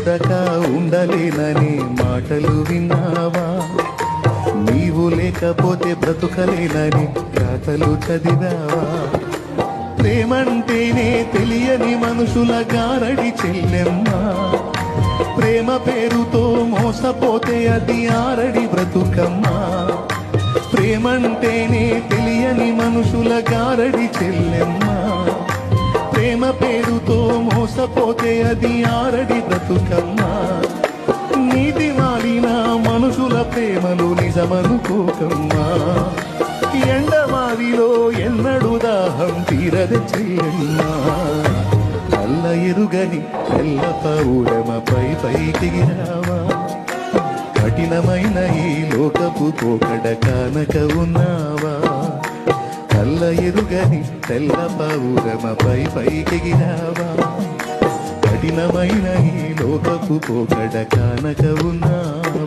చూడక ఉండలేనని మాటలు విన్నావా? నీవు లేకపోతే బ్రతుకలేనని రాతలు చదివావా? ప్రేమంటేనే తెలియని మనుషుల గారడి చెల్లెమ్మా. ప్రేమ పేరుతో మోసపోతే అది ఆరడి బ్రతుకమ్మా. ప్రేమంటేనే తెలియని మనుషుల గారడి చెల్లెమ్మా. ప్రేమ పేరుతో మోసపోతే అది ఆరడి బ్రతుకమ్మా. నీతి మాలిన మనుషుల ప్రేమలు నిజమనుకోకమ్మా. ఎండమావిలో ఎన్నడు దాహం తీరద చెయ్యమ్మా. కళ్ళ ఎరుగని తెల్ల పౌడమపై పైకిగిరావా? కఠినమైన ఈ లోకపు పోకడ కానక ఉన్నావా? కళ్ళ ఎరుగని తెల్ల పౌడమపై పైకిగిరావా? కఠినమైన ఈ లోకపు పోకడ కానక ఉన్నావా?